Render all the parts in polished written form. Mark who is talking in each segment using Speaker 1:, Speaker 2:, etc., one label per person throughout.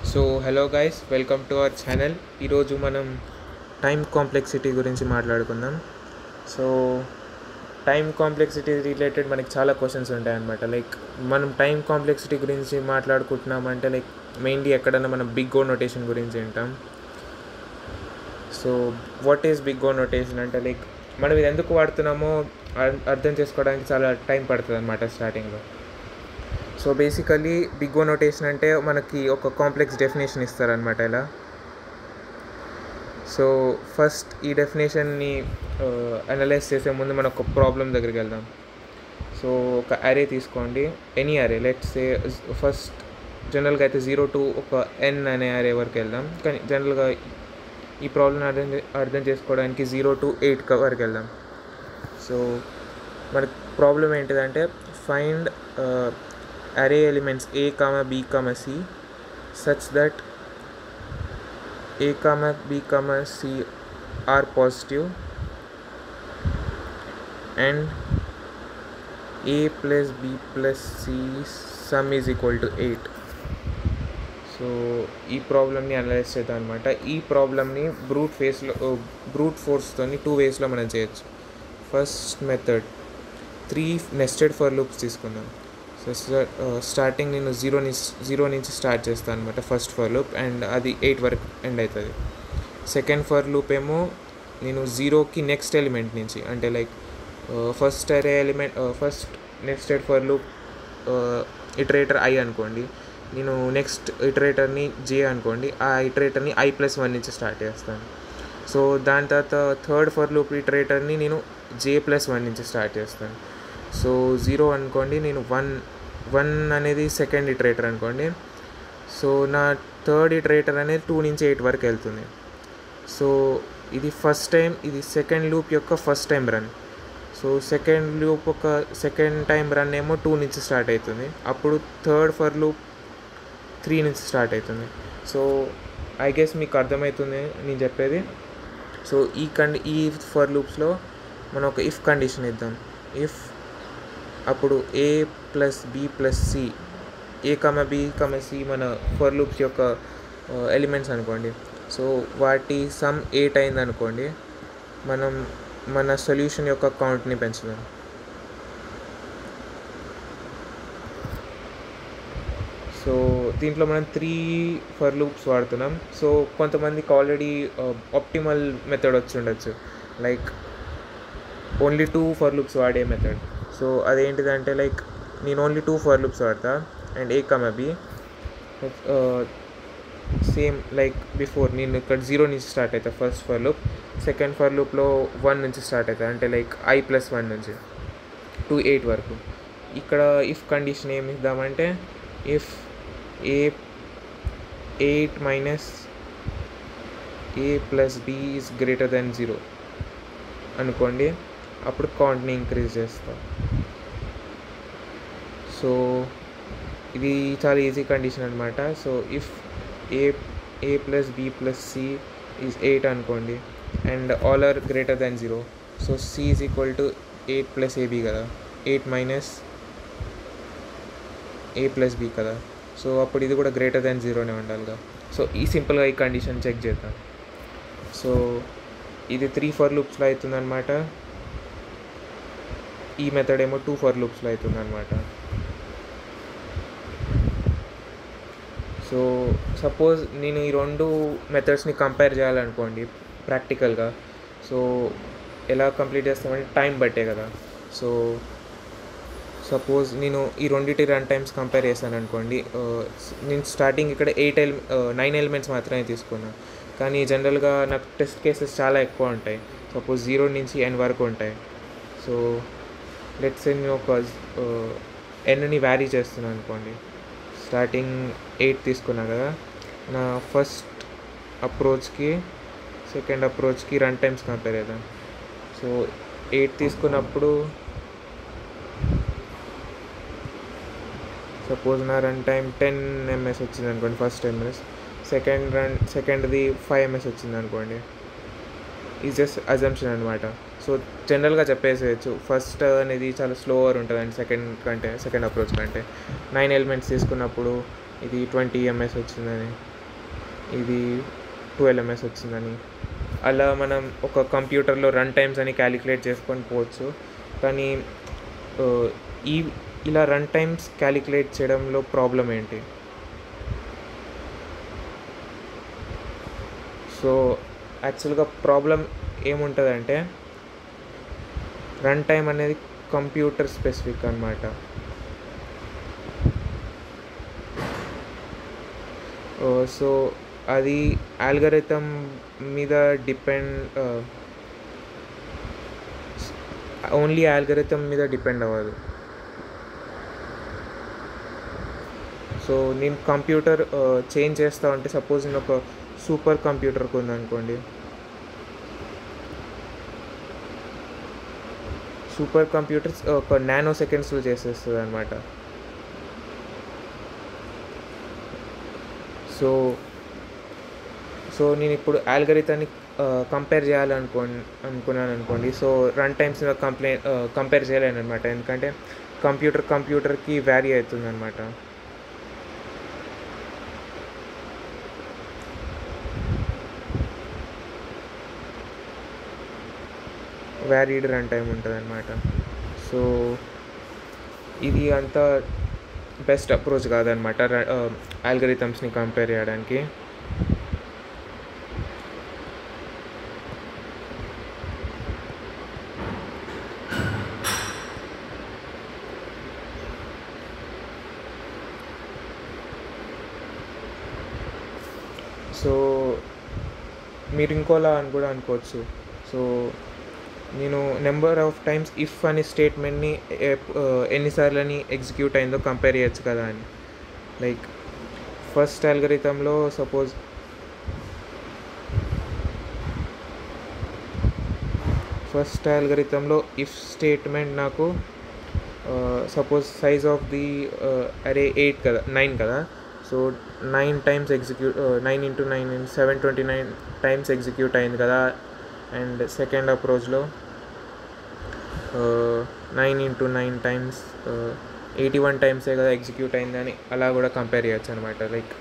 Speaker 1: So hello guys, welcome to our channel. ఈరోజు మనం time complexity గురించి మాట్లాడుకుందాం. సో టైం కాంప్లెక్సిటీ రిలేటెడ్ మనకి చాలా క్వశ్చన్స్ ఉంటాయన్నమాట. లైక్ మనం టైం కాంప్లెక్సిటీ గురించి మాట్లాడుకుంటున్నామంటే మెయిన్లీ ఎక్కడన్నా మనం బిగ్ ఓ నోటేషన్ గురించి వింటాం. So what is big O notation అంటే మనం ఇది ఎందుకు వాడుతున్నామో అర్థం చేసుకోవడానికి చాలా టైం పడుతుంది అన్నమాట స్టార్టింగ్లో. So basically big O notation అంటే మనకి ఒక కాంప్లెక్స్ డెఫినేషన్ ఇస్తారనమాట. ఇలా సో ఫస్ట్ ఈ డెఫినేషన్ని అనలైజ్ చేసే ముందు మనం ఒక ప్రాబ్లం దగ్గరికి వెళ్దాం. సో ఒక అరే తీసుకోండి, ఎనీ అరే, లెట్స్ సే ఫస్ట్ జనరల్గా అయితే 0 to ఒక n అనే అరే వరకు వెళ్దాం. కానీ జనరల్గా ఈ ప్రాబ్లం అర్థం చేసుకోవడానికి 0 to 8 వరకు వెళ్దాం. సో మనకి ప్రాబ్లం ఏంటిదంటే find array elements a comma b comma c such that a comma b comma c are positive and a plus b plus c sum is equal to 8. So ఈ ప్రాబ్లమ్ని analyse చేద్దాం అనమాట. ఈ ప్రాబ్లమ్ని brute ఫోర్స్తోని 2 వేస్లో మనం చేయొచ్చు. First method 3 nested for loops తీసుకుందాం. So starting నేను జీరో నుంచి స్టార్ట్ చేస్తాను అనమాట ఫస్ట్ ఫర్ లూప్, అండ్ అది 8 వరకు ఎండ్ అవుతుంది. సెకండ్ ఫర్ లూప్ ఏమో నేను 0కి నెక్స్ట్ ఎలిమెంట్ నుంచి, అంటే ఫస్ట్ అరే element first nested for loop iterator i అనుకోండి, నేను నెక్స్ట్ ఇటరేటర్ని j అనుకోండి, ఆ ఇటరేటర్ని i+1 నుంచి స్టార్ట్ చేస్తాను. సో దాని తర్వాత థర్డ్ ఫర్ లూప్ ఇటరేటర్ని నేను j+1 నుంచి స్టార్ట్ చేస్తాను. సో 0 అనుకోండి, నేను 1 అనేది సెకండ్ ఇటరేటర్ అనుకోండి. సో నా థర్డ్ ఇటరేటర్ అనేది 2 నుంచి 8 వరకు వెళ్తుంది. సో ఇది ఫస్ట్ టైం, ఇది సెకండ్ లూప్ యొక్క first time run. So second loop ఒక సెకండ్ టైం రన్ ఏమో 2 నుంచి స్టార్ట్ అవుతుంది. అప్పుడు థర్డ్ ఫర్ లూప్ 3 నుంచి స్టార్ట్ అవుతుంది. సో ఐ గెస్ మీకు అర్థమవుతుంది నేను చెప్పేది. సో ఈ ఫర్ లూప్స్లో మనం ఒక ఇఫ్ కండిషన్ ఇద్దాం. ఇఫ్ అప్పుడు a plus b plus c, a comma b comma c మన ఫర్ లూప్స్ యొక్క ఎలిమెంట్స్ అనుకోండి. సో వాటి సమ్ 8 అయింది అనుకోండి, మనం మన సొల్యూషన్ యొక్క కౌంట్ని పెంచుదాం. సో దీంట్లో మనం 3 ఫర్ లూప్స్ వాడుతున్నాం. సో కొంతమందికి ఆల్రెడీ ఆప్టిమల్ మెథడ్ వచ్చి ఉండొచ్చు, లైక్ ఓన్లీ 2 ఫర్ లూప్స్ వాడే మెథడ్. సో అదేంటిదంటే నేను ఓన్లీ 2 ఫర్ లూప్స్ వాడతా, and a comma b same like before. నేను ఇక్కడ 0 నుంచి స్టార్ట్ అవుతా first for loop, second for లూప్లో 1 నుంచి స్టార్ట్ అవుతా, అంటే i+1 నుంచి to 8 వరకు. ఇక్కడ ఇఫ్ కండిషన్ ఏమి ఇద్దామంటే if a8 minus a plus b is greater than 0 అనుకోండి, అప్పుడు కౌంట్ని ఇంక్రీజ్ చేస్తాం. సో ఇది చాలా ఈజీ కండిషన్ అనమాట. So if a plus b plus c is 8 అనుకోండి, and all are greater than 0. So c is equal to 8 plus ab కదా, 8 minus a plus b కదా. సో అప్పుడు ఇది కూడా గ్రేటర్ దెన్ 0నే ఉండాలిగా. సో ఈ సింపుల్గా ఈ కండిషన్ చెక్ చేద్దాం. సో ఇది 3 ఫర్ లూప్స్లో అవుతుందన్నమాట. ఈ మెథడ్ ఏమో 2 ఫర్ లూప్స్లో అవుతుందన్నమాట. సో సపోజ్ నేను ఈ 2 మెథడ్స్ని కంపేర్ చేయాలనుకోండి ప్రాక్టికల్గా. సో ఎలా కంప్లీట్ చేస్తామంటే టైం బట్టే కదా. సో సపోజ్ నేను ఈ రెండింటి రన్ టైమ్స్ కంపేర్ చేశాను అనుకోండి. నేను స్టార్టింగ్ ఇక్కడ 9 ఎలిమెంట్స్ మాత్రమే తీసుకున్నాను, కానీ జనరల్గా నాకు టెస్ట్ కేసెస్ చాలా ఎక్కువ ఉంటాయి. సపోజ్ 0 నుంచి n వరకు ఉంటాయి. సో లెట్స్ సే నేను ఒక nని వ్యారీ చేస్తున్నాను అనుకోండి. స్టార్టింగ్ 8 తీసుకున్నా కదా, నా ఫస్ట్ అప్రోచ్కి సెకండ్ అప్రోచ్కి రన్ టైమ్స్ కంపేర్ చేద్దాం. సో 8 తీసుకున్నప్పుడు సపోజ్ నా రన్ టైం 10 ms వచ్చింది అనుకోండి, ఫస్ట్ ms. సెకండ్ది 5 ms వచ్చింది అనుకోండి. ఇది జస్ట్ అజంప్షన్ అనమాట. సో జనరల్గా చెప్పేసేయచ్చు ఫస్ట్ అనేది చాలా స్లోవర్ ఉంటుందండి సెకండ్ అప్రోచ్ కంటే. 9 ఎలిమెంట్స్ తీసుకున్నప్పుడు ఇది 20 ms వచ్చిందని, ఇది 12 ms వచ్చిందని. అలా మనం ఒక కంప్యూటర్లో రన్ టైమ్స్ అని క్యాలిక్యులేట్ చేసుకొని పోవచ్చు. కానీ ఇలా రన్ టైమ్స్ క్యాలిక్యులేట్ చేయడంలో ప్రాబ్లం ఏంటి? సో యాక్చువల్గా ప్రాబ్లం ఏముంటుందంటే, రన్ టైమ్ అనేది కంప్యూటర్ స్పెసిఫిక్ అనమాట. సో అది ఆల్గరిథం మీద ఓన్లీ ఆల్గరిథం మీద డిపెండ్ అవ్వదు. సో నేను కంప్యూటర్ చేంజ్ చేస్తా ఉంటే, సపోజ్ నేను ఒక సూపర్ కంప్యూటర్కి ఉందనుకోండి, సూపర్ కంప్యూటర్స్ ఒక నానో సెకండ్స్లో చేసేస్తుంది అనమాట. సో నేను ఇప్పుడు ఆల్గరిథాన్ని కంపేర్ అనుకున్నాను అనుకోండి. సో రన్ టైమ్స్ కంపేర్ చేయలేను అనమాట, ఎందుకంటే కంప్యూటర్కి వ్యారీ అవుతుంది అనమాట. వ్యారీడ్ రన్ టైం ఉంటుంది అనమాట. సో ఇది అంత బెస్ట్ అప్రోచ్ కాదనమాట ఆల్గరిథమ్స్ని కంపేర్ చేయడానికి. సో మీరు ఇంకోలా అని కూడా అనుకోవచ్చు. సో నేను నెంబర్ ఆఫ్ టైమ్స్ ఇఫ్ అనే స్టేట్మెంట్ని ఎన్నిసార్లని ఎగ్జిక్యూట్ అయిందో కంపేర్ చేయొచ్చు కదా అని. లైక్ ఫస్ట్ ఆల్గరిథంలో సపోజ్ ఇఫ్ స్టేట్మెంట్ నాకు suppose size of the array 9 కదా. సో 9 టైమ్స్ 9 × 9 729 టైమ్స్ ఎగ్జిక్యూట్ అయింది కదా. అండ్ సెకండ్ అప్రోచ్లో 9 × 9 టైమ్స్ 81 టైమ్సే కదా ఎగ్జిక్యూట్ అయిందని అలా కూడా కంపేర్ చేయొచ్చు అనమాట. Like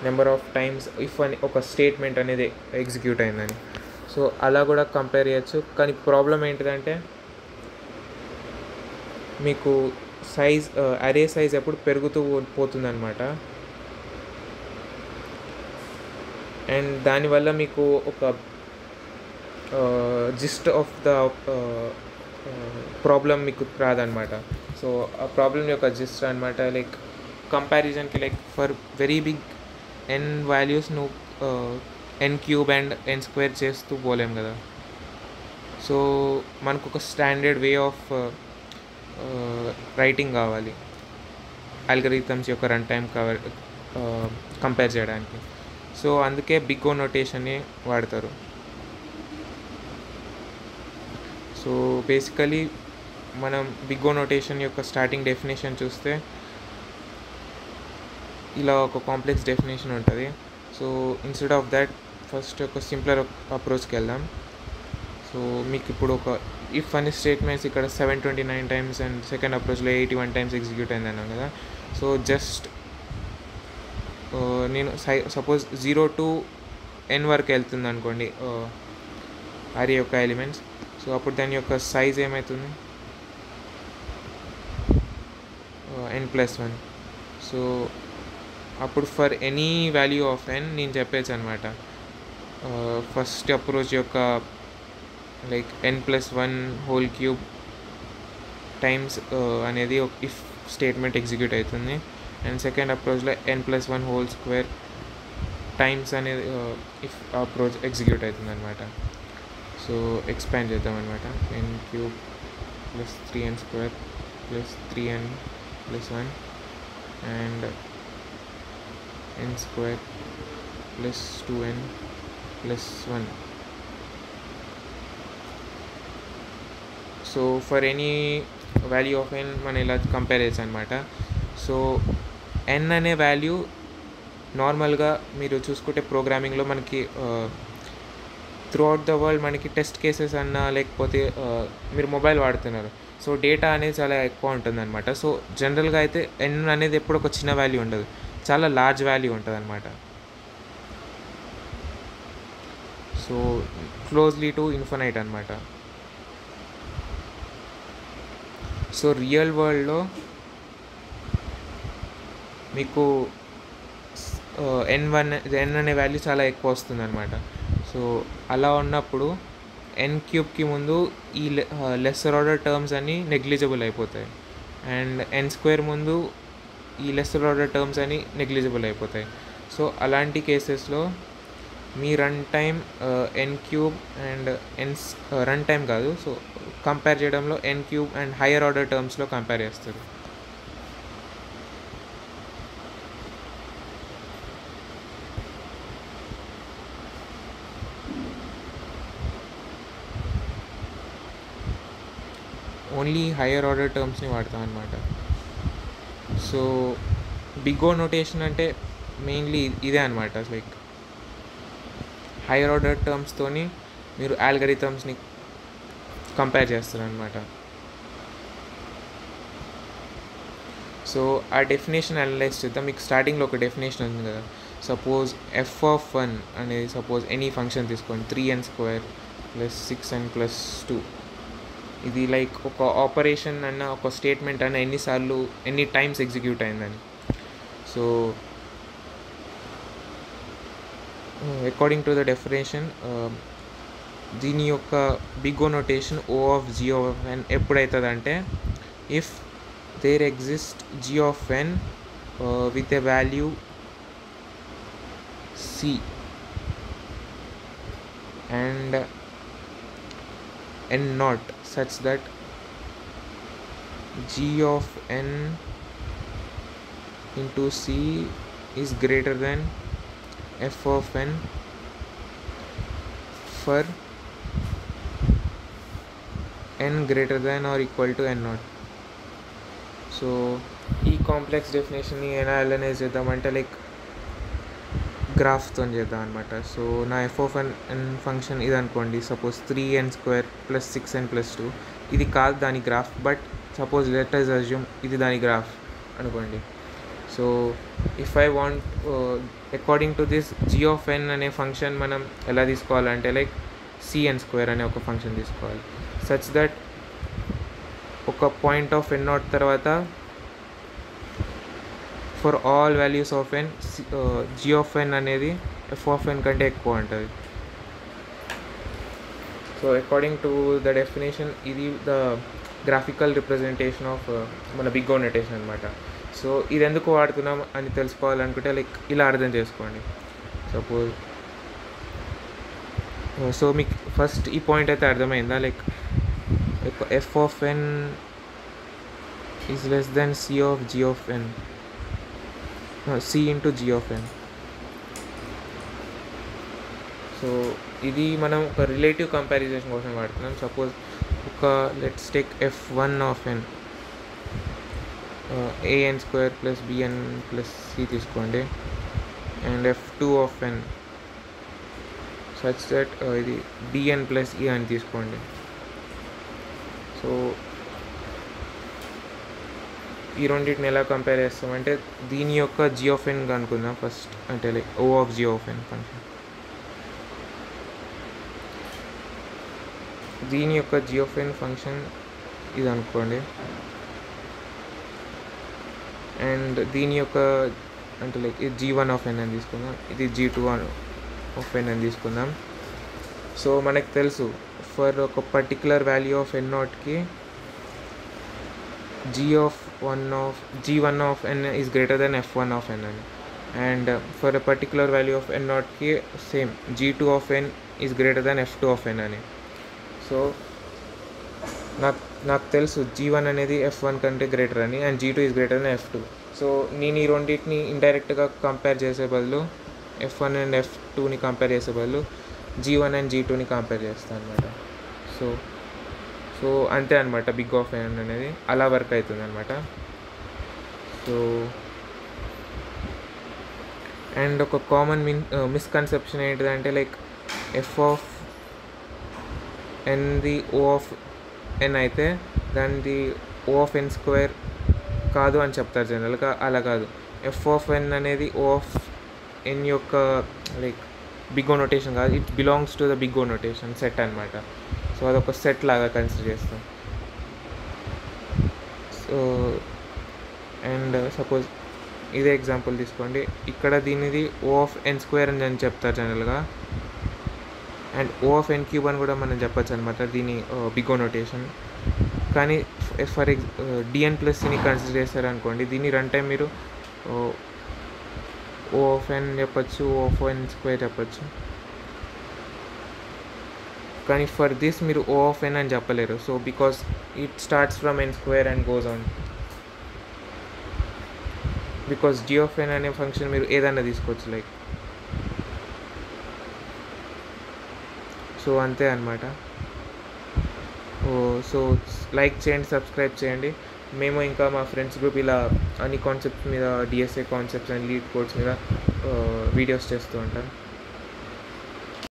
Speaker 1: number of times if అని ఒక స్టేట్మెంట్ అనేది ఎగ్జిక్యూట్ అయిందని. సో అలా కూడా కంపేర్ చేయొచ్చు. కానీ ప్రాబ్లం ఏంటిదంటే, మీకు అరే సైజ్ ఎప్పుడు పెరుగుతూ పోతుందన్నమాట. అండ్ దానివల్ల మీకు ఒక జిస్ట్ ఆఫ్ ద ప్రాబ్లం మీకు రాదనమాట. సో ఆ ప్రాబ్లం యొక్క జిస్ట్ అనమాట, లైక్ కంపారిజన్కి like for very big n values నువ్వు n³ అండ్ n² చేస్తూ పోలేం కదా. సో మనకు ఒక స్టాండర్డ్ వే ఆఫ్ రైటింగ్ కావాలి ఆల్గరిథమ్స్ యొక్క రన్ టైం కంపేర్ చేయడానికి. సో అందుకే బిగ్ ఓ నోటేషన్ని వాడతారు. సో బేసికలీ మనం బిగ్ ఓ నోటేషన్ యొక్క స్టార్టింగ్ డెఫినేషన్ చూస్తే ఇలా ఒక కాంప్లెక్స్ డెఫినేషన్ ఉంటుంది. So instead of that first ఒక సింప్లర్ అప్రోచ్కి వెళ్దాం. సో మీకు ఇప్పుడు ఒక ఇఫ్ అనే స్టేట్మెంట్స్ ఇక్కడ 729 టైమ్స్ అండ్ సెకండ్ అప్రోచ్లో 81 టైమ్స్ ఎగ్జిక్యూట్ అయింది అన్నాం కదా. సో జస్ట్ నేను సపోజ్ 0 to n వరకు వెళ్తుంది అనుకోండి అరే యొక్క ఎలిమెంట్స్. సో అప్పుడు దాని యొక్క సైజ్ ఏమవుతుంది, n+1. సో అప్పుడు for any value of n నేను చెప్పేచ్చు అనమాట. ఫస్ట్ అప్రోచ్ యొక్క లైక్ n+1³ టైమ్స్ అనేది ఒక ఇఫ్ స్టేట్మెంట్ ఎగ్జిక్యూట్ అవుతుంది. అండ్ సెకండ్ అప్రోచ్లో n+1² టైమ్స్ అనేది ఇఫ్ అప్రోచ్ ఎగ్జిక్యూట్ అవుతుంది అనమాట. సో ఎక్స్పాండ్ చేద్దాం అనమాట. n³ + 3n² + 3n+1 and n² + 2n+1. So for any value of n మనం ఇలా కంపేర్ చేయొచ్చు అనమాట. సో n అనే వాల్యూ నార్మల్గా మీరు చూసుకుంటే ప్రోగ్రామింగ్లో మనకి త్రూఅవుట్ ద వరల్డ్ మనకి టెస్ట్ కేసెస్ అన్నా లేకపోతే మీరు మొబైల్ వాడుతున్నారు, సో డేటా అనేది చాలా ఎక్కువ ఉంటుంది అనమాట. సో జనరల్గా అయితే n అనేది ఎప్పుడు ఒక చిన్న వాల్యూ ఉండదు, చాలా లార్జ్ వాల్యూ ఉంటుంది అనమాట. సో క్లోజ్లీ టు ఇన్ఫినైట్ అనమాట. సో రియల్ వరల్డ్లో మీకు n అనే వాల్యూ చాలా ఎక్కువ వస్తుంది అనమాట. సో అలా ఉన్నప్పుడు n³ ముందు ఈ లెస్సర్ ఆర్డర్ టర్మ్స్ అన్నీ నెగ్లిజిబుల్ అయిపోతాయి, అండ్ n² ముందు ఈ లెస్సర్ ఆర్డర్ టర్మ్స్ అని నెగ్లిజిబుల్ అయిపోతాయి. సో అలాంటి కేసెస్లో మీ run time n³ and run time కాదు, సో కంపేర్ చేయడంలో n³ అండ్ హయ్యర్ ఆర్డర్ టర్మ్స్లో కంపేర్ చేస్తారు. ఓన్లీ హయ్యర్ ఆర్డర్ టర్మ్స్ని వాడతాం అనమాట. సో బిగ్ ఓ నోటేషన్ అంటే మెయిన్లీ ఇదే అనమాట. లైక్ హయ్యర్ ఆర్డర్ టర్మ్స్తోని మీరు ఆల్గరిథమ్స్ని కంపేర్ చేస్తారనమాట. సో ఆ డెఫినేషన్ అనలైజ్ చేద్దాం. మీకు స్టార్టింగ్లో ఒక డెఫినేషన్ ఉంది కదా, సపోజ్ f(1) అనేది సపోజ్ ఎనీ ఫంక్షన్ తీసుకోండి, 3n² + 6n + 2. ఇది లైక్ ఒక ఆపరేషన్ అన్న ఒక స్టేట్మెంట్ అన్న ఎన్ని టైమ్స్ ఎగ్జిక్యూట్ అయిందని. So according to the definition దీని యొక్క బిగ్ ఓ నోటేషన్ O(g)(n) ఎప్పుడవుతుందంటే if there exist g(n) with a value c and n0 such that g(n) into c is greater than f(n) for n greater than or equal to n0. So ఈ complex డెఫినేషన్ని ఎలా analyse చేద్దామంటే like గ్రాఫ్తో చేద్దాం అనమాట. So నా f(n) function ఇది అనుకోండి, suppose 3n² + 6n + 2. ఇది కాదు దాని graph, but suppose let us assume ఇది దాని గ్రాఫ్ అనుకోండి. So if I want according to this g(n) అనే ఫంక్షన్ మనం ఎలా తీసుకోవాలంటే లైక్ cn² అనే ఒక ఫంక్షన్ తీసుకోవాలి, సచ్ దట్ ఒక పాయింట్ ఆఫ్ n0 తర్వాత for all values of n g(n) అనేది f(n) కంటే ఎక్కువ ఉంటుంది. So according to the definition ఇది ద గ్రాఫికల్ రిప్రజెంటేషన్ ఆఫ్ మన బిగ్ ఓ నోటేషన్ అనమాట. సో ఇది ఎందుకు వాడుతున్నాం అని తెలుసుకోవాలనుకుంటే లైక్ ఇలా అర్థం చేసుకోండి. సపోజ్ సో మీకు ఫస్ట్ ఈ పాయింట్ అయితే అర్థమైందా, like f(n) is less than c(g)(n) c into g(n). So ఇది మనం ఒక రిలేటివ్ కంపారిజన్ కోసం వాడుతున్నాం. సపోజ్ ఒక let's take f(1)(n) an² + bn + c తీసుకోండి, అండ్ f(2)(n) సచ్ దట్ ఇది bn + e అని తీసుకోండి. సో ఈ రెండింటిని ఎలా కంపేర్ చేస్తామంటే దీని యొక్క g(n) అనుకుందాం ఫస్ట్, అంటే లైక్ O(g)(n) ఫంక్షన్. దీని యొక్క g(n) ఫంక్షన్ ఇది అనుకోండి, అండ్ దీని యొక్క అంటే లైక్ ఇది g(1)(n) అని తీసుకుందాం, ఇది g(2)(n) అని తీసుకుందాం. సో మనకు తెలుసు ఫర్ ఒక పర్టికులర్ వాల్యూ ఆఫ్ n0కి g(1)(n) is greater than f(1)(n) అని, and for a particular value of n0కి same g(2)(n) is greater than f(2)(n) అని. సో నాకు తెలుసు g1 అనేది f1 కంటే గ్రేటర్ అని, and g2 is greater than f2. So నేను ఈ రెండింటిని ఇండైరెక్ట్గా కంపేర్ చేసే బదులు f1 అండ్ f2ని కంపేర్ చేసే బదులు g1 అండ్ g2ని కంపేర్ చేస్తాను అనమాట. సో అంతే అనమాట బిగ్ ఆఫ్ n అనేది అలా వర్క్ అవుతుంది అనమాట. సో అండ్ ఒక కామన్ మిస్కన్సెప్షన్ ఏంటిదంటే లైక్ f(n)ది O(n) అయితే దానిది O(n²) కాదు అని చెప్తారు జనరల్గా. అలా కాదు, ఎఫ్ ఆఫ్ ఎన్ అనేది ఓ ఆఫ్ ఎన్ యొక్క లైక్ బిగ్ ఓ నొటేషన్ కాదు, it belongs to the big O notation set అనమాట. సో అదొక సెట్ లాగా కన్సిడర్ చేస్తాం. సో అండ్ సపోజ్ ఇదే ఎగ్జాంపుల్ తీసుకోండి, ఇక్కడ దీనిది ఓ ఆఫ్ ఎన్ స్క్వేర్ అని చెప్తారు జనరల్గా, and O of n cube అని కూడా మనం చెప్పచ్చు అనమాట దీని బిగ్ ఓ నొటేషన్. కానీ ఫర్ డిఎన్ ప్లస్ సిని కన్సిడర్ చేస్తారనుకోండి, దీన్ని రన్ టైం మీరు ఓ ఆఫ్ ఎన్ చెప్పచ్చు, ఓ ఆఫ్ ఎన్ స్క్వేర్ చెప్పచ్చు. కానీ ఫర్ దిస్ మీరు ఓ ఆఫ్ ఎన్ అని చెప్పలేరు. So because it starts from n square and goes on. Because G of n అనే ఫంక్షన్ మీరు ఏదైనా తీసుకోవచ్చు లైక్. సో అంతే అనమాట. సో లైక్ చేయండి, సబ్స్క్రైబ్ చేయండి. మేము ఇంకా మా ఫ్రెండ్స్ గ్రూప్ ఇలా అన్ని కాన్సెప్ట్స్ మీద, DSA concepts and lead codes మీద వీడియోస్ చేస్తూ ఉంటాం.